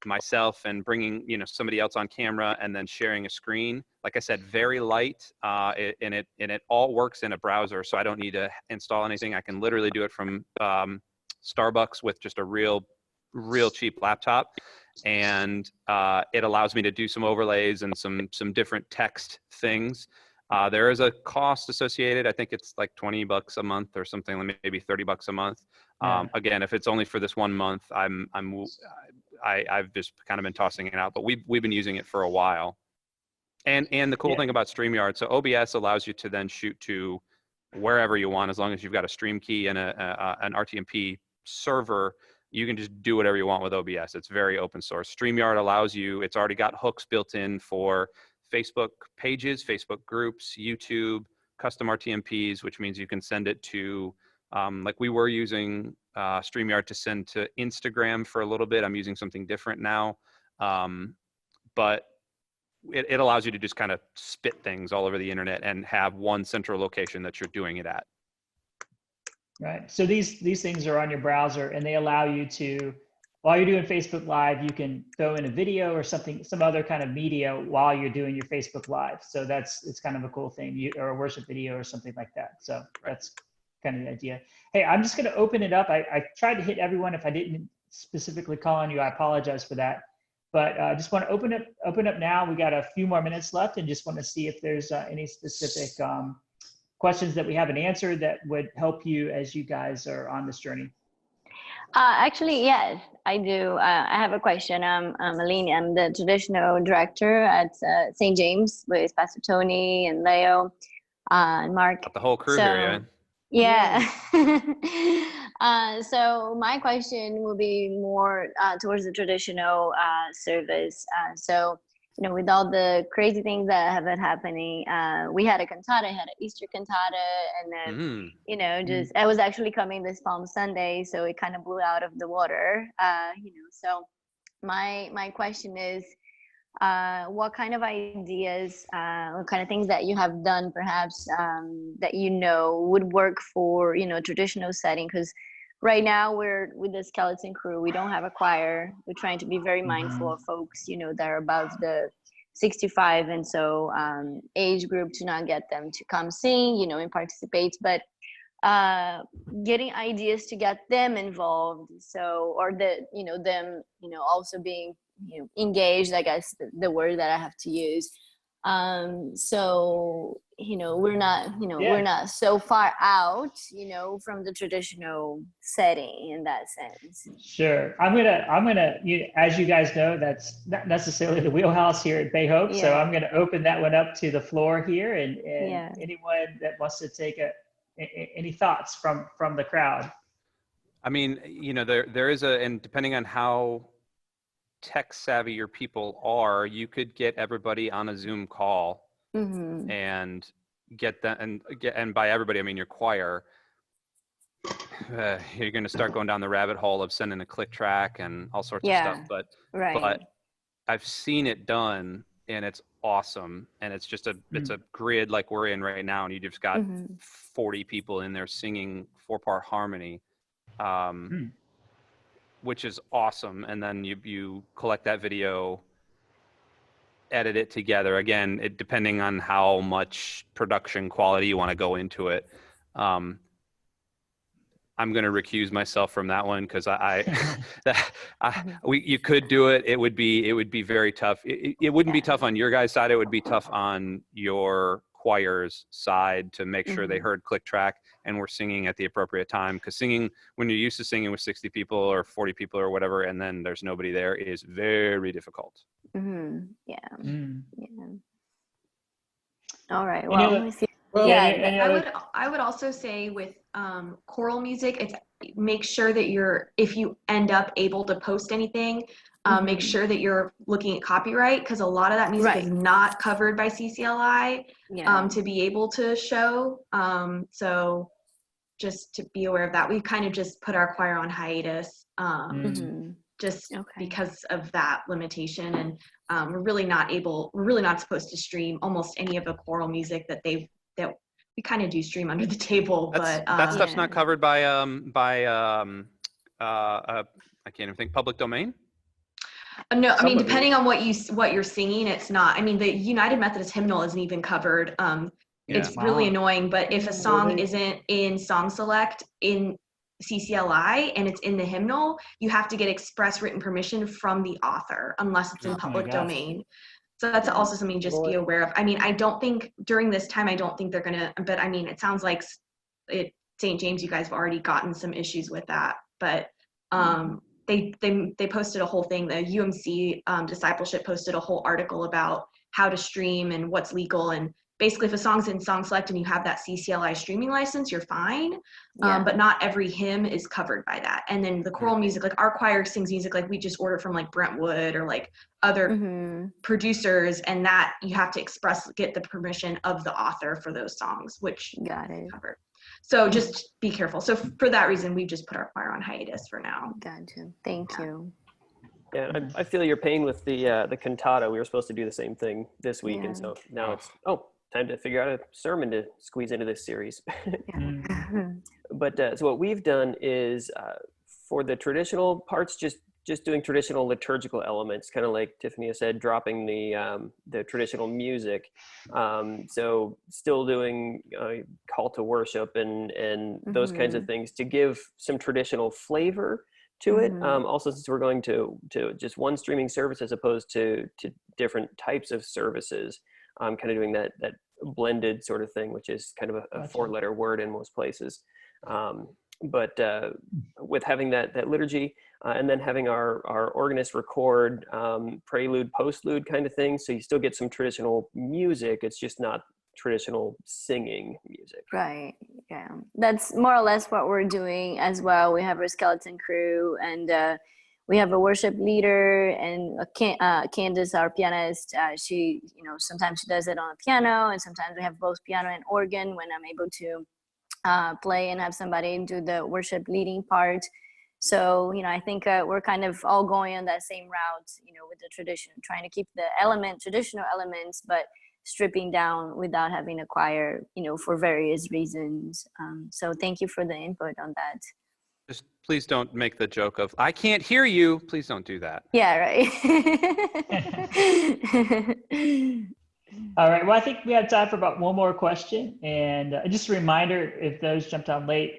myself and bringing, you know, somebody else on camera and then sharing a screen. Like I said, very light, and it all works in a browser, so I don't need to install anything. I can literally do it from Starbucks with just a real cheap laptop, and it allows me to do some overlays and some different text things. There is a cost associated. I think it's like $20 a month or something, maybe $30 a month. Again, if it's only for this 1 month, I've just kind of been tossing it out, but we've been using it for a while. And the cool thing about StreamYard, so OBS allows you to then shoot to wherever you want, as long as you've got a stream key and an RTMP server. You can just do whatever you want with OBS. It's very open source. StreamYard allows you, it's already got hooks built in for Facebook pages, Facebook groups, YouTube, custom RTMPs, which means you can send it to, like we were using StreamYard to send to Instagram for a little bit. I'm using something different now. But it allows you to just kind of spit things all over the internet and have one central location that you're doing it at. Right. So these things are on your browser, and they allow you to, while you're doing Facebook Live, you can throw in a video or something, some other kind of media while you're doing your Facebook Live. So it's kind of a cool thing, or a worship video or something like that. So that's kind of the idea. Hey, I'm just going to open it up. I tried to hit everyone. If I didn't specifically call on you, I apologize for that. But I just want to open up now. We got a few more minutes left, and just want to see if there's any specific questions that we haven't answered that would help you as you guys are on this journey. Actually, yes, I do. I have a question. I'm Aline. I'm the traditional director at St. James with Pastor Tony and Leo and Mark. Got the whole crew here, yeah. So my question will be more towards the traditional service. So, you know, with all the crazy things that have been happening, we had a cantata, had an Easter cantata, and then, you know, just, I was actually coming this Palm Sunday, so it kind of blew out of the water, you know. So my question is, what kind of ideas, what kind of things that you have done perhaps that you know would work for, you know, traditional setting? Because right now we're with the skeleton crew, we don't have a choir. We're trying to be very mindful of folks, you know, that are above the 65, and so age group, to not get them to come sing, you know, and participate, but getting ideas to get them involved. So, or the, you know, them, you know, also being, you know, engaged, I guess the word that I have to use. So, you know, we're not, you know, we're not so far out, you know, from the traditional setting in that sense. Sure. I'm gonna, as you guys know, that's not necessarily the wheelhouse here at Bay Hope. So I'm gonna open that one up to the floor here, and anyone that wants to take any thoughts from the crowd. I mean, you know, there is and depending on how tech savvy your people are, you could get everybody on a Zoom call and get that, and by everybody I mean your choir. You're going to start going down the rabbit hole of sending a click track and all sorts of stuff, but I've seen it done, and it's awesome. And it's just it's a grid like we're in right now, and you just got 40 people in there singing 4-part harmony, which is awesome. And then you collect that video, edit it together. Again, depending on how much production quality you want to go into it. I'm going to recuse myself from that one, because you could do it. It would be very tough. It wouldn't be tough on your guys' side. It would be tough on your choir's side to make sure they heard click track and were singing at the appropriate time. Because singing, when you're used to singing with 60 people or 40 people or whatever, and then there's nobody there, is very difficult. All right. Well, I would also say with choral music, make sure that if you end up able to post anything, make sure that you're looking at copyright, because a lot of that music is not covered by CCLI to be able to show. So just to be aware of that. We kind of just put our choir on hiatus because of that limitation, and we're really not supposed to stream almost any of the choral music that we kind of do stream under the table. But that stuff's not covered by I can't even think, public domain. No, I Some mean, of it. depending on what you're singing, it's not. I mean, the United Methodist hymnal isn't even covered. It's really Wow. annoying, but if a song Really? isn't in Song Select in CCLI and it's in the hymnal, you have to get express written permission from the author unless it's in Oh my public gosh. domain. So that's also something just be Boy. aware of. I mean, I don't think during this time, I don't think they're gonna, but I mean, it sounds like St. James, you guys have already gotten some issues with that, but they posted a whole thing. The UMC discipleship posted a whole article about how to stream and what's legal. And basically, if a song's in Song Select and you have that CCLI streaming license, you're fine. Yeah. But not every hymn is covered by that. And then the choral music, like our choir sings music like we just order from like Brentwood or like other Mhm. producers, and that you have to get the permission of the author for those songs, which Got it. covered. So just be careful. So for that reason, we've just put our choir on hiatus for now. Gotcha. Thank you. Yeah, I feel your pain with the cantata. We were supposed to do the same thing this week, Yeah. and so now it's time to figure out a sermon to squeeze into this series. But so what we've done is for the traditional parts, just doing traditional liturgical elements, kind of like Tiffany said, dropping the traditional music. So still doing call to worship and those kinds of things to give some traditional flavor to it. Also, since we're going to just one streaming service as opposed to different types of services, kind of doing that blended sort of thing, which is kind of a Gotcha. 4-letter word in most places. But with having that liturgy and then having our organist record prelude, postlude kind of thing, so you still get some traditional music. It's just not traditional singing music. Right. Yeah. That's more or less what we're doing as well. We have our skeleton crew, and we have a worship leader, and Candace, our pianist. She, sometimes she does it on the piano, and sometimes we have both piano and organ when I'm able to play and have somebody do the worship leading part. So, I think we're kind of all going on that same route, with the tradition, trying to keep the traditional elements, but stripping down without having a choir, for various reasons. So thank you for the input on that. Just please don't make the joke of, I can't hear you. Please don't do that. Yeah, right. All right. Well, I think we have time for about one more question. And just a reminder, if those jumped on late,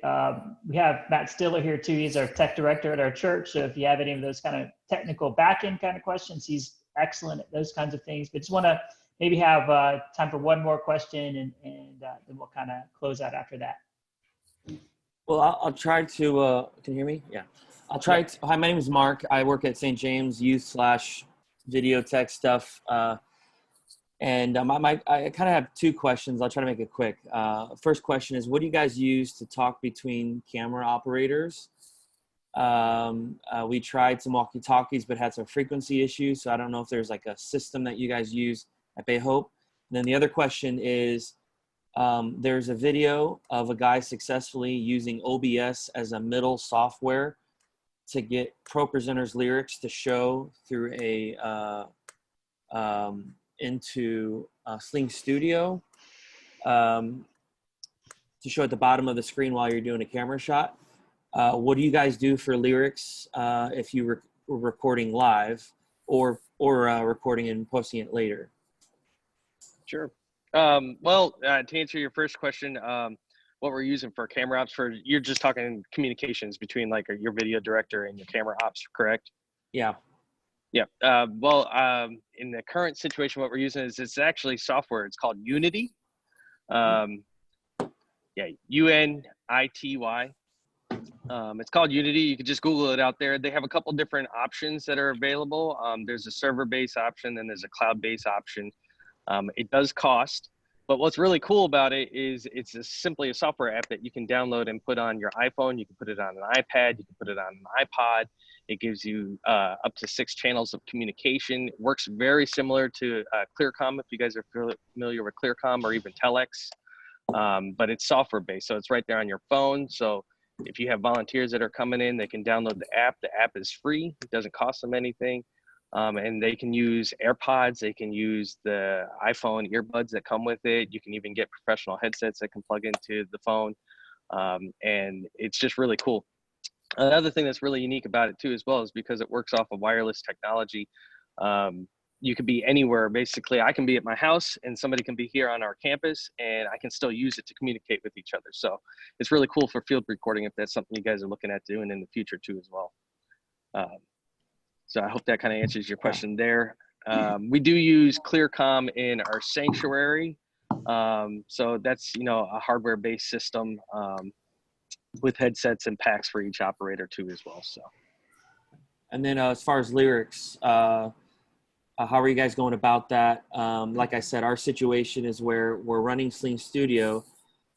we have Matt Stiller here too. He's our tech director at our church. So if you have any of those kind of technical back-end kind of questions, he's excellent at those kinds of things. But just want to maybe have time for one more question, and then we'll kind of close out after that. Well, I'll try to, can you hear me? Yeah. I'll try to, hi, my name is Mark. I work at St. James youth/video tech stuff. And I kind of have two questions. I'll try to make it quick. First question is, what do you guys use to talk between camera operators? We tried some walkie-talkies, but had some frequency issues. So I don't know if there's like a system that you guys use at Bay Hope. And then the other question is, there's a video of a guy successfully using OBS as a middle software to get ProPresenter's lyrics to show through into Sling Studio to show at the bottom of the screen while you're doing a camera shot. What do you guys do for lyrics if you were recording live or recording and posting it later? Sure. Well, to answer your first question, what we're using for camera ops you're just talking communications between like your video director and your camera ops, correct? Yeah. Yeah. In the current situation, what we're using is it's actually software. It's called Unity. UNITY. It's called Unity. You can just Google it out there. They have a couple different options that are available. There's a server-based option, and there's a cloud-based option. It does cost, but what's really cool about it is it's simply a software app that you can download and put on your iPhone. You can put it on an iPad. You can put it on an iPod. It gives you up to 6 channels of communication. It works very similar to ClearCom, if you guys are familiar with ClearCom, or even Telex, but it's software-based, so it's right there on your phone. So if you have volunteers that are coming in, they can download the app. The app is free. It doesn't cost them anything. And they can use AirPods. They can use the iPhone earbuds that come with it. You can even get professional headsets that can plug into the phone. And it's just really cool. Another thing that's really unique about it too, as well, is because it works off of wireless technology. You could be anywhere. Basically, I can be at my house and somebody can be here on our campus, and I can still use it to communicate with each other. So it's really cool for field recording if that's something you guys are looking at doing in the future too as well. So I hope that kind of answers your question there. We do use ClearCom in our sanctuary. So that's, you know, a hardware-based system with headsets and packs for each operator too as well. So. And then as far as lyrics, how are you guys going about that? Like I said, our situation is where we're running Sling Studio,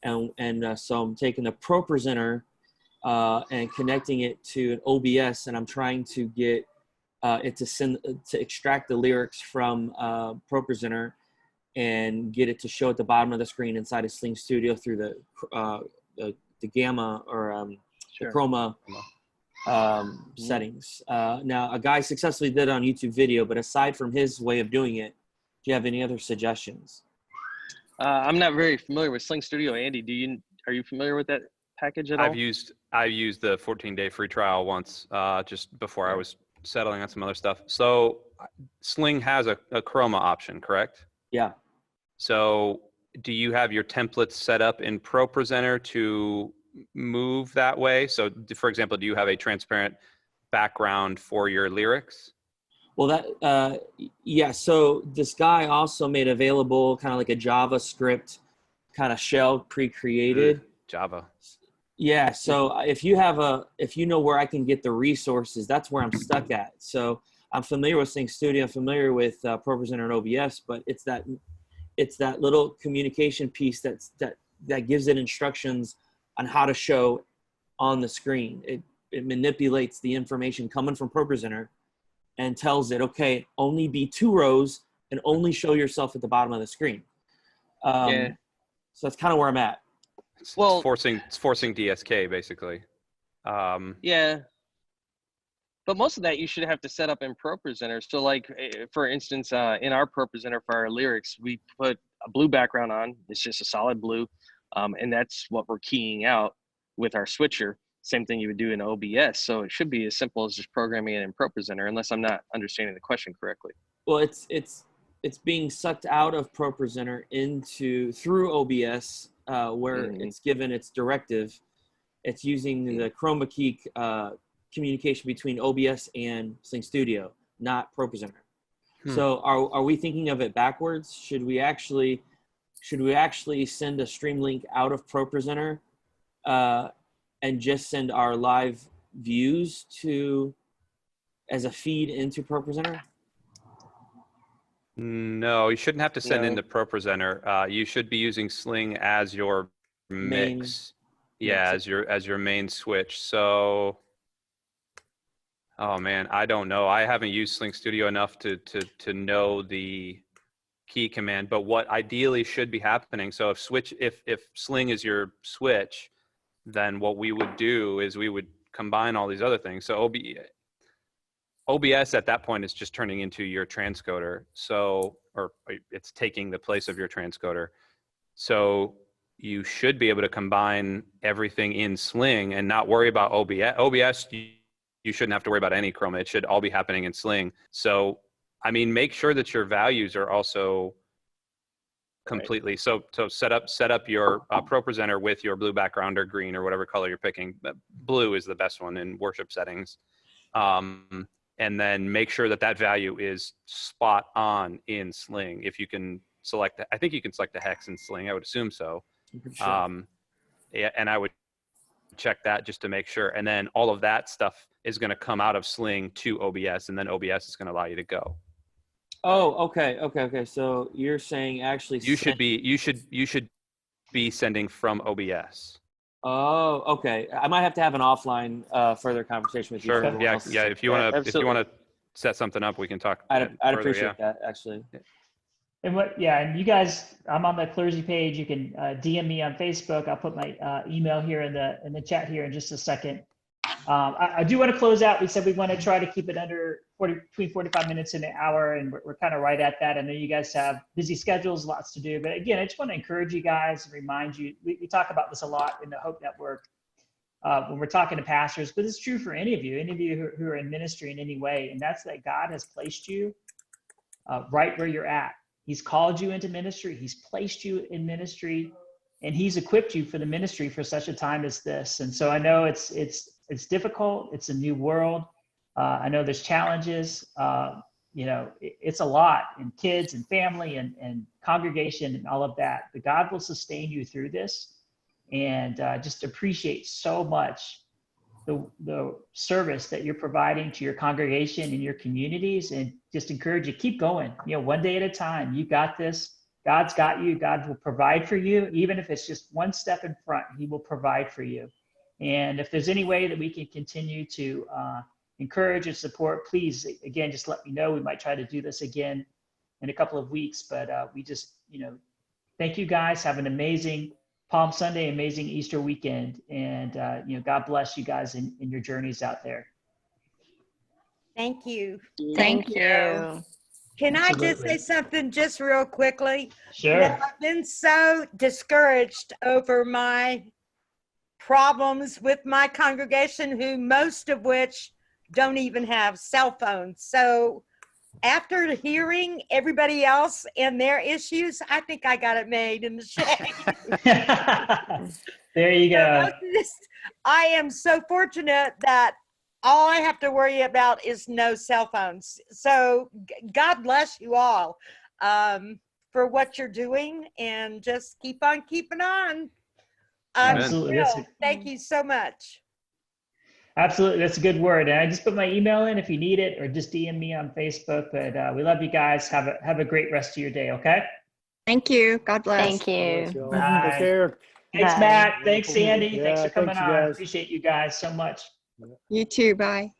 and so I'm taking the ProPresenter and connecting it to an OBS, and I'm trying to get it to extract the lyrics from ProPresenter and get it to show at the bottom of the screen inside of Sling Studio through the Gamma or the Chroma settings. Now, a guy successfully did it on YouTube video, but aside from his way of doing it, do you have any other suggestions? I'm not very familiar with Sling Studio. Andy, are you familiar with that package at all? I've used the 14-day free trial once, just before I was settling on some other stuff. So Sling has a Chroma option, correct? Yeah. So do you have your templates set up in ProPresenter to move that way? So for example, do you have a transparent background for your lyrics? Well, that, yeah. So this guy also made available kind of like a JavaScript kind of shell pre-created. Java. Yeah. So if you know where I can get the resources, that's where I'm stuck at. So I'm familiar with Sling Studio, I'm familiar with ProPresenter and OBS, but it's that little communication piece that gives it instructions on how to show on the screen. It manipulates the information coming from ProPresenter and tells it, okay, only be 2 rows and only show yourself at the bottom of the screen. So that's kind of where I'm at. It's forcing DSK basically. Yeah. But most of that you should have to set up in ProPresenter. So like, for instance, in our ProPresenter for our lyrics, we put a blue background on. It's just a solid blue. And that's what we're keying out with our switcher. Same thing you would do in OBS. So it should be as simple as just programming it in ProPresenter, unless I'm not understanding the question correctly. Well, it's being sucked out of ProPresenter through OBS, where it's given its directive. It's using the chroma key communication between OBS and Sling Studio, not ProPresenter. So are we thinking of it backwards? Should we actually send a stream link out of ProPresenter and just send our live views as a feed into ProPresenter? No, you shouldn't have to send into ProPresenter. You should be using Sling as your mix. As your main switch. So, oh man, I don't know. I haven't used Sling Studio enough to know the key command, but what ideally should be happening. So if Sling is your switch, then what we would do is we would combine all these other things. So OBS at that point is just turning into your transcoder. So, or it's taking the place of your transcoder. So you should be able to combine everything in Sling and not worry about OBS. OBS, you shouldn't have to worry about any Chroma. It should all be happening in Sling. So, I mean, make sure that your values are also completely. So set up your ProPresenter with your blue background or green or whatever color you're picking. Blue is the best one in worship settings. And then make sure that value is spot on in Sling. If you can select, I think you can select the hex in Sling. I would assume so. Sure. Yeah, and I would check that just to make sure. And then all of that stuff is going to come out of Sling to OBS, and then OBS is going to allow you to go. Oh, okay. So you're saying actually you should be sending from OBS. Oh, okay. I might have to have an offline further conversation with you. Sure. Yeah. If you want to set something up, we can talk. I'd appreciate that actually. And and you guys, I'm on the Clearsy page. You can DM me on Facebook. I'll put my email here in the chat here in just a second. I do want to close out. We said we want to try to keep it under between 45 minutes and an hour, and we're kind of right at that. I know you guys have busy schedules, lots to do, but again, I just want to encourage you guys and remind you, we talk about this a lot in the Hope Network. when we're talking to pastors, but it's true for any of you who are in ministry in any way, and that's that God has placed you right where you're at. He's called you into ministry. He's placed you in ministry, and he's equipped you for the ministry for such a time as this. And so I know it's difficult. It's a new world. I know there's challenges. It's a lot, and kids and family and congregation and all of that. But God will sustain you through this, and just appreciate so much the service that you're providing to your congregation and your communities, and just encourage you, keep going, one day at a time. You got this. God's got you. God will provide for you. Even if it's just one step in front, he will provide for you. And if there's any way that we can continue to encourage and support, please, again, just let me know. We might try to do this again in a couple of weeks, but we just, thank you guys. Have an amazing Palm Sunday, amazing Easter weekend. And, God bless you guys in your journeys out there. Thank you. Thank you. Can I just Absolutely. say something just real quickly? Sure. I've been so discouraged over my problems with my congregation, who most of which don't even have cell phones. So after hearing everybody else and their issues, I think I got it made in the shade. There you go. I am so fortunate that all I have to worry about is no cell phones. So God bless you all for what you're doing, and just keep on keeping on. Absolutely. Thank you so much. Absolutely. That's a good word. And I just put my email in if you need it, or just DM me on Facebook. But we love you guys. Have a great rest of your day. Okay. Thank you. God bless. Thank you. Bye. Take care. Thanks, Bye. Matt. Thanks, Sandy. Yeah, Thanks for coming thanks, you on. guys. Appreciate you guys so much. You too. Bye.